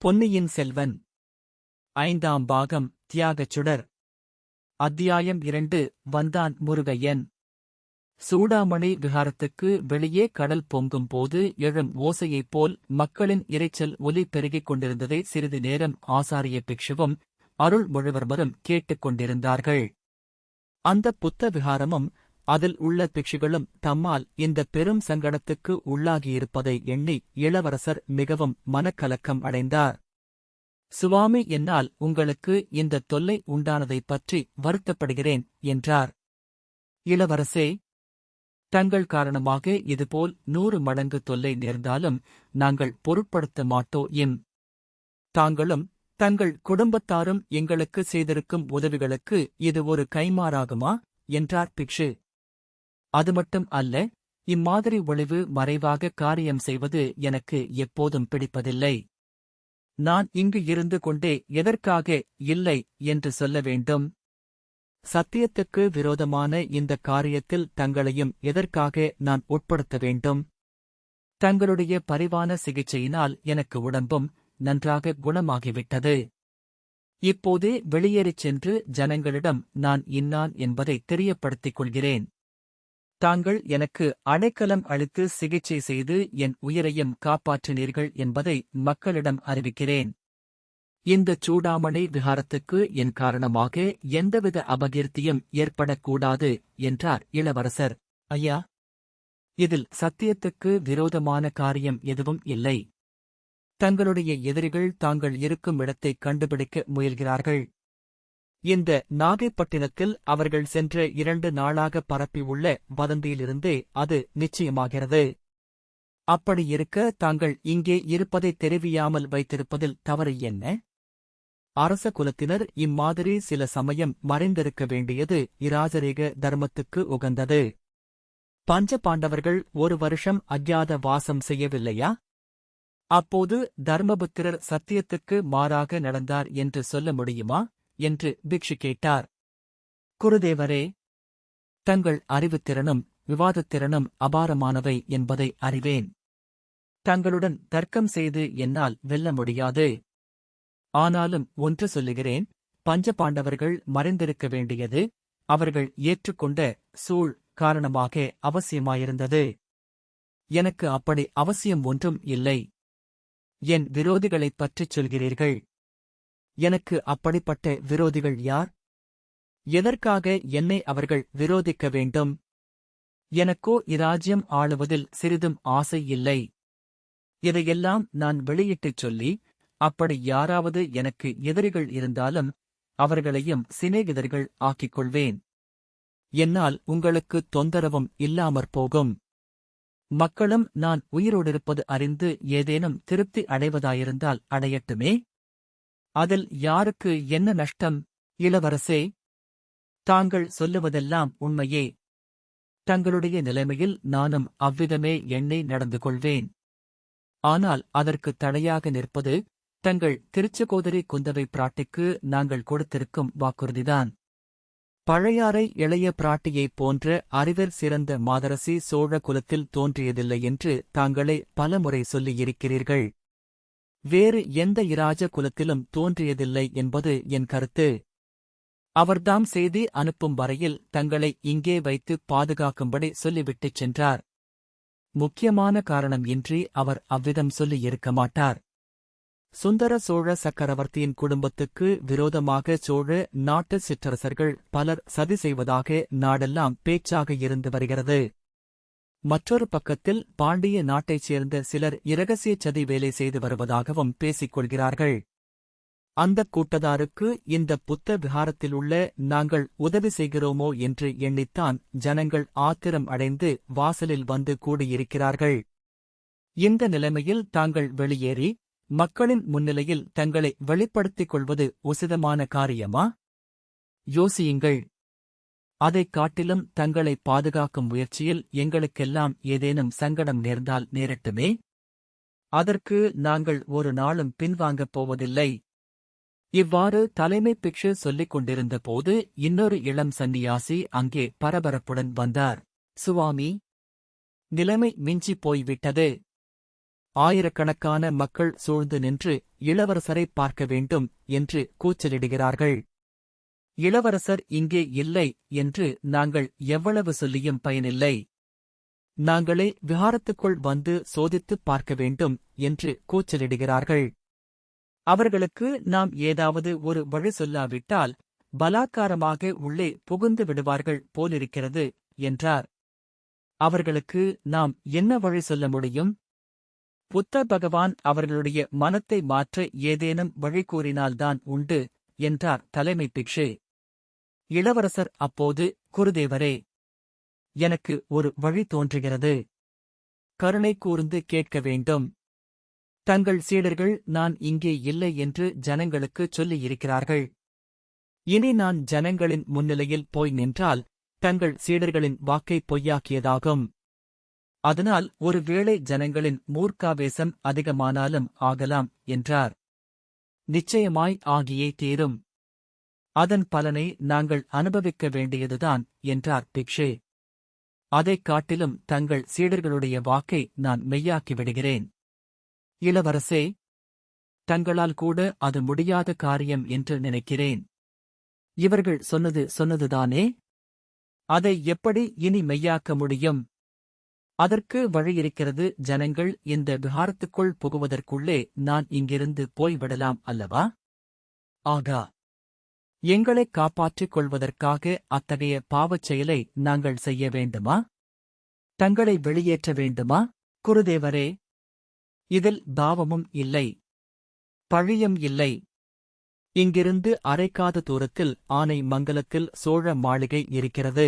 பொன்னியின் செல்வன் ஐந்தாம் பாகம் தியாகச் சுடர். அத்தியாயம் 2. வந்தான் முருகையன். சூடாமணி விஹாரத்துக்கு வெளியே கடல் பொங்கும் போது எழும் ஓசையைப் போல் மக்களின் இரைச்சல் ஒலி பெருகிக் கொண்டிருந்ததை சிறிது நேரம் ஆசாரிய பிக்ஷுவும் அருள்மொழிவர்மரும் கேட்டுக் கொண்டிருந்தார்கள். அந்த புத்த விஹாரமும் அதில் உள்ள பிக்ஷுகளும் தம்மால் இந்த பெரும் சங்கடத்துக்கு உள்ளாகியிருப்பதை எண்ணி இளவரசர் மிகவும் மனக்கலக்கம் அடைந்தார். சுவாமி, என்னால் உங்களுக்கு இந்த தொல்லை உண்டானதைப் பற்றி வருத்தப்படுகிறேன் என்றார். இளவரசே, தங்கள் காரணமாக இதுபோல் 100 மடங்கு தொல்லை நேர்ந்தாலும் நாங்கள் பொருட்படுத்த மாட்டோம். தாங்களும் தங்கள் குடும்பத்தாரும் எங்களுக்கு செய்திருக்கும் உதவிகளுக்கு இது ஒரு கைமாறாகுமா என்றார் பிக்ஷு. அது மட்டும் அல்ல, இம்மாதிரி ஒளிவு மறைவாக காரியம் செய்வது எனக்கு எப்போதும் பிடிப்பதில்லை. நான் இங்கு இருந்து கொண்டே எதற்காக இல்லை என்று சொல்ல வேண்டும்? சத்தியத்துக்கு விரோதமான இந்த காரியத்தில் தங்களையும் எதற்காக நான் உட்படுத்த வேண்டும்? தங்களுடைய பரிவான சிகிச்சையினால் எனக்கு உடம்பும் நன்றாக குணமாகிவிட்டது. இப்போதே வெளியேறிச் சென்று ஜனங்களிடம் நான் இன்னான் என்பதை தெரியப்படுத்திக் கொள்கிறேன். தாங்கள் எனக்கு அடைக்கலம் அளித்து சிகிச்சை செய்து என் உயிரையும் காப்பாற்றினீர்கள் என்பதை மக்களிடம் அறிவிக்கிறேன். இந்தச் சூடாமணி விஹாரத்துக்கு என் காரணமாக எந்தவித அபகீர்த்தியும் ஏற்படக்கூடாது என்றார் இளவரசர். ஐயா, இதில் சத்தியத்துக்கு விரோதமான காரியம் எதுவும் இல்லை. தங்களுடைய எதிரிகள் தாங்கள் இருக்கும் இடத்தைக் கண்டுபிடிக்க முயல்கிறார்கள். இந்த நாகைப்பட்டினத்தில் அவர்கள் சென்ற 2 நாளாக பரப்பியுள்ள வதந்தியிலிருந்தே அது நிச்சயமாகிறது. அப்படியிருக்க தாங்கள் இங்கே இருப்பதை தெரிவியாமல் வைத்திருப்பதில் தவறு என்ன? அரச குலத்தினர் இம்மாதிரி சில சமயம் மறைந்திருக்க வேண்டியது இராஜரீக தர்மத்துக்கு உகந்தது. பஞ்ச பாண்டவர்கள் 1 வருஷம் அஜ்ஞாத வாசம் செய்யவில்லையா? அப்போது தர்மபுத்திரர் சத்தியத்துக்கு மாறாக நடந்தார் என்று சொல்ல முடியுமா என்று பிக்ஷு கேட்டார். குருதேவரே, தங்கள் அறிவுத்திறனும் விவாதத்திறனும் அபாரமானவை என்பதை அறிவேன். தங்களுடன் தர்க்கம் செய்து என்னால் வெல்ல முடியாது. ஆனாலும் ஒன்று சொல்லுகிறேன், பஞ்சபாண்டவர்கள் மறைந்திருக்க வேண்டியது அவர்கள் ஏற்றுக்கொண்ட சூழ் காரணமாக அவசியமாயிருந்தது. எனக்கு அப்படி அவசியம் ஒன்றும் இல்லை. என் விரோதிகளைப் பற்றிச் சொல்கிறீர்கள். எனக்கு அப்படிப்பட்ட விரோதிகள் யார்? எதற்காக என்னை அவர்கள் விரோதிக்க வேண்டும்? எனக்கோ இராஜ்யம் ஆளுவதில் சிறிதும் ஆசை இல்லை. இதையெல்லாம் நான் வெளியிட்டுச் சொல்லி, அப்படி யாராவது எனக்கு எதிரிகள் இருந்தாலும் அவர்களையும் சிநேகிதர்கள் ஆக்கிக் கொள்வேன். என்னால் உங்களுக்கு தொந்தரவும் இல்லாமற் போகும். மக்களும் நான் உயிரோடிருப்பது அறிந்து ஏதேனும் திருப்தி அடைவதாயிருந்தால் அடையட்டுமே. அதில் யாருக்கு என்ன நஷ்டம்? இளவரசே, தாங்கள் சொல்லுவதெல்லாம் உண்மையே. தங்களுடைய நிலைமையில் நானும் அவ்விதமே எண்ணி நடந்து கொள்வேன். ஆனால் அதற்கு தடையாக நிற்பது தங்கள் திருச்சகோதரி குந்தவை பிராட்டிக்கு நாங்கள் கொடுத்திருக்கும் வாக்குறுதிதான். பழையாறை இளைய பிராட்டியைப் போன்ற அறிவர் சிறந்த மாதரசி சோழ குலத்தில் தோன்றியதில்லை என்று தாங்களே பலமுறை சொல்லியிருக்கிறீர்கள். வேறு எந்த இராஜ குலத்திலும் தோன்றியதில்லை என்பது என் கருத்து. அவர்தாம் செய்தி அனுப்பும் வரையில் தங்களை இங்கே வைத்து பாதுகாக்கும்படி சொல்லிவிட்டுச் சென்றார். முக்கியமான காரணம் இன்றி அவர் அவ்விதம் சொல்லியிருக்க மாட்டார். சுந்தர சோழ சக்கரவர்த்தியின் குடும்பத்துக்கு விரோதமாக சோழ நாட்டு சிற்றரசர்கள் பலர் சதி செய்வதாக நாடெல்லாம் பேச்சாக இருந்து வருகிறது. மற்றொரு பக்கத்தில் பாண்டிய நாட்டைச் சேர்ந்த சிலர் இரகசிய சதி வேலை செய்து வருவதாகவும் பேசிக் கொள்கிறார்கள். அந்தக் கூட்டத்தாருக்கு இந்த புத்த விஹாரத்திலுள்ள நாங்கள் உதவி செய்கிறோமோ என்று எண்ணித்தான் ஜனங்கள் ஆத்திரம் அடைந்து வாசலில் வந்து கூடியிருக்கிறார்கள். இந்த நிலைமையில் தாங்கள் வெளியேறி மக்களின் முன்னிலையில் தங்களை வெளிப்படுத்திக் கொள்வது உசிதமான காரியமா? யோசியுங்கள். அதைக் காட்டிலும் தங்களை பாதுகாக்கும் முயற்சியில் எங்களுக்கெல்லாம் ஏதேனும் சங்கடம் நேர்ந்தால் நேரட்டுமே. அதற்கு நாங்கள் ஒரு நாளும் பின்வாங்கப் போவதில்லை. இவ்வாறு தலைமை பிக்ஷு சொல்லிக் கொண்டிருந்த போது இன்னொரு இளம் சந்நியாசி அங்கே பரபரப்புடன் வந்தார். சுவாமி, நிலைமை மிஞ்சிப் போய்விட்டது. ஆயிரக்கணக்கான மக்கள் சூழ்ந்து நின்று இளவரசரை பார்க்க வேண்டும் என்று கூச்சலிடுகிறார்கள். இளவரசர் இங்கே இல்லை என்று நாங்கள் எவ்வளவு சொல்லியும் பயனில்லை. நாங்களே விஹாரத்துக்குள் வந்து சோதித்துப் பார்க்க வேண்டும் என்று கூச்சலிடுகிறார்கள். அவர்களுக்கு நாம் ஏதாவது ஒரு வழி சொல்லாவிட்டால் பலாத்காரமாக உள்ளே புகுந்து விடுவார்கள் போலிருக்கிறது என்றார். அவர்களுக்கு நாம் என்ன வழி சொல்ல முடியும்? புத்த பகவான் அவர்களுடைய மனத்தை மாற்ற ஏதேனும் வழி கூறினால்தான் உண்டு என்றார் தலைமை பிக்ஷு. இளவரசர் அப்போது, குருதேவரே, எனக்கு ஒரு வழி தோன்றுகிறது. கருணை கூர்ந்து கேட்க வேண்டும். தங்கள் சீடர்கள் நான் இங்கே இல்லை என்று ஜனங்களுக்குச் சொல்லியிருக்கிறார்கள். இனி நான் ஜனங்களின் முன்னிலையில் போய் நின்றால் தங்கள் சீடர்களின் வாக்கை பொய்யாக்கியதாகும். அதனால் ஒருவேளை ஜனங்களின் மூர்க்காவேசம் அதிகமானாலும் ஆகலாம் என்றார். நிச்சயமாய் ஆகியே தீரும். அதன் பலனை நாங்கள் அனுபவிக்க வேண்டியதுதான் என்றார் பிக்ஷே. அதைக் காட்டிலும் தங்கள் சீடர்களுடைய வாக்கை நான் மெய்யாக்கி விடுகிறேன். இளவரசே, தங்களால் கூட அது முடியாத காரியம் என்று நினைக்கிறேன். இவர்கள் சொன்னதுதானே? அதை எப்படி இனி மெய்யாக்க முடியும்? அதற்கு வழியிருக்கிறது. ஜனங்கள் இந்த விஹாரத்துக்குள் புகுவதற்குள்ளே நான் இங்கிருந்து போய்விடலாம் அல்லவா? ஆகா, எங்களைக் காப்பாற்றிக் கொள்வதற்காக அத்தகைய பாவச் செயலை நாங்கள் செய்ய வேண்டுமா? தங்களை வெளியேற்ற வேண்டுமா? குருதேவரே, இதில் பாவமும் இல்லை, பழியும் இல்லை. இங்கிருந்து அரைக்காத தூரத்தில் ஆனை மங்கலத்தில் சோழ மாளிகை இருக்கிறது.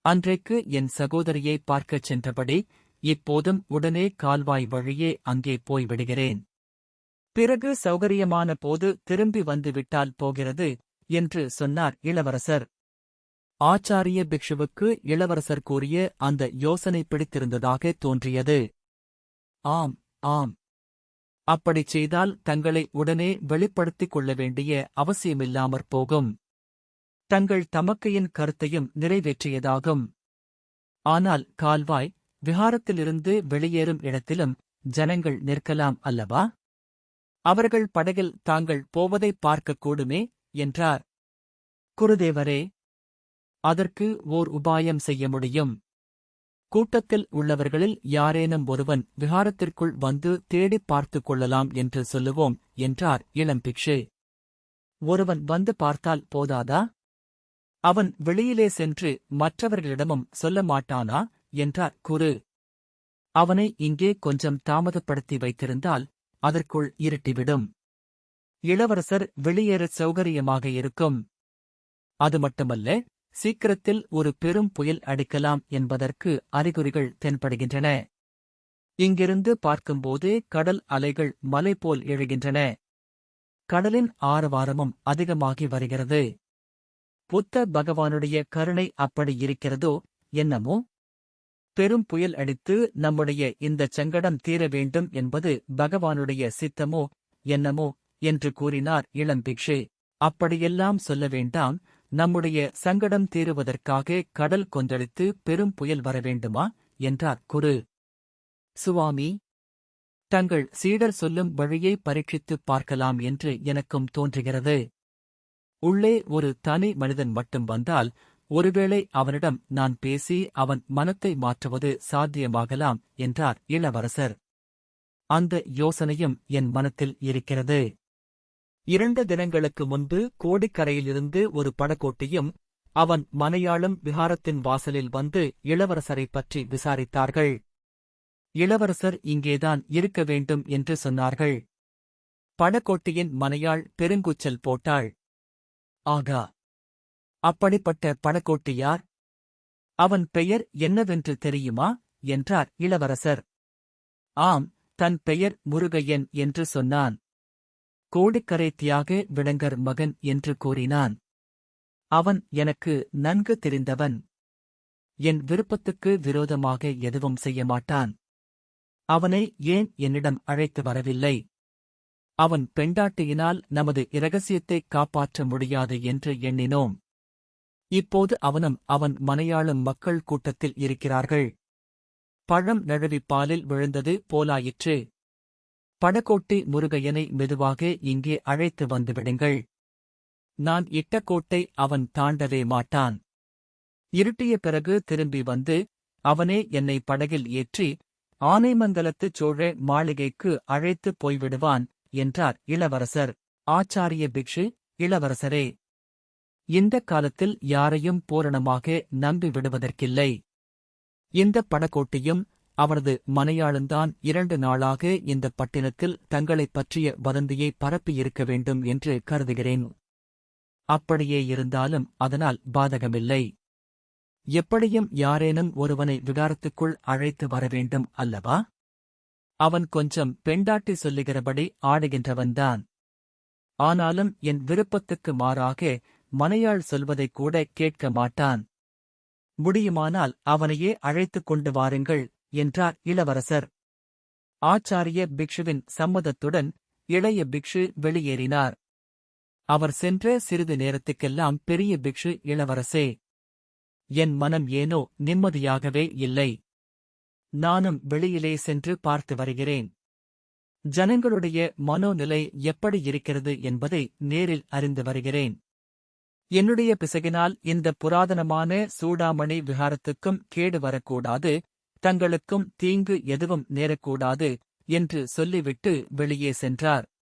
அன்றைக்கு என் சகோதரியை பார்க்கச் சென்றபடி இப்போதும் உடனே கால்வாய் வழியே அங்கே போய்விடுகிறேன். பிறகு சௌகரியமான போது திரும்பி வந்துவிட்டால் போகிறது என்று சொன்னார் இளவரசர். ஆச்சாரிய பிக்ஷுவுக்கு இளவரசர் கூறிய அந்த யோசனை பிடித்திருந்ததாக தோன்றியது. ஆம், ஆம். அப்படிச் செய்தால் தங்களை உடனே வெளிப்படுத்திக் கொள்ள வேண்டிய அவசியமில்லாமற் போகும். தங்கள் தமக்கையின் கருத்தையும் நிறைவேற்றியதாகும். ஆனால் கால்வாய், விஹாரத்திலிருந்து வெளியேறும் இடத்திலும் ஜனங்கள் நிற்கலாம் அல்லவா? அவர்கள் படகில் தாங்கள் போவதைப் பார்க்கக்கூடுமே என்றார். குருதேவரே, அதற்கு ஓர் உபாயம் செய்ய முடியும். கூட்டத்தில் உள்ளவர்களில் யாரேனும் ஒருவன் விஹாரத்திற்குள் வந்து தேடிப் பார்த்துக் கொள்ளலாம் என்று சொல்லுவோம் என்றார் இளம்பிக்ஷு. ஒருவன் வந்து பார்த்தால் போதாதா? அவன் வெளியிலே சென்று மற்றவர்களிடமும் சொல்ல மாட்டானா என்றார் குரு. அவனை இங்கே கொஞ்சம் தாமதப்படுத்தி வைத்திருந்தால் அதற்குள் இருட்டிவிடும். இளவரசர் வெளியேறச் சௌகரியமாக இருக்கும். அது மட்டுமல்ல, சீக்கிரத்தில் ஒரு பெரும் புயல் அடிக்கலாம் என்பதற்கு அறிகுறிகள் தென்படுகின்றன. இங்கிருந்து பார்க்கும்போதே கடல் அலைகள் மலை போல் எழுகின்றன. கடலின் ஆரவாரமும் அதிகமாகி வருகிறது. புத்த பகவானுடைய கருணை அப்படி இருக்கிறதோ என்னமோ? பெரும் புயல் அடித்து நம்முடைய இந்தச் சங்கடம் தீர வேண்டும் என்பது பகவானுடைய சித்தமோ என்னமோ என்று கூறினார் இளம்பிக்ஷு. அப்படியெல்லாம் சொல்ல வேண்டாம். நம்முடைய சங்கடம் தீருவதற்காக கடல் கொந்தளித்து பெரும் புயல் வரவேண்டுமா என்றார் குரு. சுவாமி, தங்கள் சீடர் சொல்லும் வழியை பரீட்சித்துப் பார்க்கலாம் என்று எனக்கும் தோன்றுகிறது. உள்ளே ஒரு தனி மனிதன் மட்டும் வந்தால் ஒருவேளை அவனிடம் நான் பேசி அவன் மனத்தை மாற்றுவது சாத்தியமாகலாம் என்றார் இளவரசர். அந்த யோசனையும் என் மனத்தில் இருக்கிறது. 2 தினங்களுக்கு முன்பு கோடிக்கரையிலிருந்து ஒரு படகோட்டியும் அவன் மனையாளும் விஹாரத்தின் வாசலில் வந்து இளவரசரைப் பற்றி விசாரித்தார்கள். இளவரசர் இங்கேதான் இருக்க வேண்டும் என்று சொன்னார்கள். படகோட்டியின் மனையாள் பெருங்கூச்சல் போட்டாள். ஆகா, அப்படிப்பட்ட படகோட்டி யார்? அவன் பெயர் என்னவென்று தெரியுமா என்றார் இளவரசர். ஆம், தன் பெயர் முருகையன் என்று சொன்னான். கோடிக்கரை தியாக விடங்கர் மகன் என்று கூறினான். அவன் எனக்கு நன்கு தெரிந்தவன். என் விருப்பத்துக்கு விரோதமாக எதுவும் செய்ய மாட்டான். அவனை ஏன் என்னிடம் அழைத்து வரவில்லை? அவன் பெண்டாட்டியினால் நமது இரகசியத்தைக் காப்பாற்ற முடியாது என்று எண்ணினோம். இப்போது அவனும் அவன் மனையாளும் மக்கள் கூட்டத்தில் இருக்கிறார்கள். பழம் நழுவி பாலில் விழுந்தது போலாயிற்று. படகோட்டி முருகையனை மெதுவாக இங்கே அழைத்து வந்துவிடுங்கள். நான் இட்ட கோட்டை அவன் தாண்டவே மாட்டான். இருட்டிய பிறகு திரும்பி வந்து அவனே என்னை படகில் ஏற்றி ஆனைமங்கலத்துச் சோழ மாளிகைக்கு அழைத்துப் போய்விடுவான் என்றார் இளவரசர். ஆச்சாரிய பிக்ஷு, இளவரசரே, இந்தக் காலத்தில் யாரையும் பூரணமாக நம்பி விடுவதற்கில்லை. இந்தப் படகோட்டியும் அவரது மனையாளுந்தான் 2 நாளாக இந்தப் பட்டினத்தில் தங்களைப் பற்றிய வதந்தியை பரப்பியிருக்க வேண்டும் என்று கருதுகிறேன். அப்படியே இருந்தாலும் அதனால் பாதகமில்லை. எப்படியும் யாரேனும் ஒருவனை விகாரத்துக்குள் அழைத்து வரவேண்டும் அல்லவா? அவன் கொஞ்சம் பெண்டாட்டி சொல்லுகிறபடி ஆடுகின்றவன்தான். ஆனாலும் என் விருப்பத்துக்கு மாறாக மனையாள் சொல்வதைக் கூட கேட்க மாட்டான். முடியுமானால் அவனையே அழைத்துக் கொண்டு வாருங்கள் என்றார் இளவரசர். ஆச்சாரிய பிக்ஷுவின் சம்மதத்துடன் இளைய பிக்ஷு வெளியேறினார். அவர் சென்ற சிறிது நேரத்துக்கெல்லாம் பெரிய பிக்ஷு, இளவரசே, என் மனம் ஏனோ நிம்மதியாகவே இல்லை. நானும் வெளியிலே சென்று பார்த்து வருகிறேன். ஜனங்களுடைய மனோநிலை எப்படி இருக்கிறது என்பதை நேரில் அறிந்து வருகிறேன். என்னுடைய பிசகினால் இந்த புராதனமான சூடாமணி விஹாரத்துக்கும் கேடு வரக்கூடாது, தங்களுக்கும் தீங்கு எதுவும் நேரக்கூடாது என்று சொல்லிவிட்டு வெளியே சென்றார்.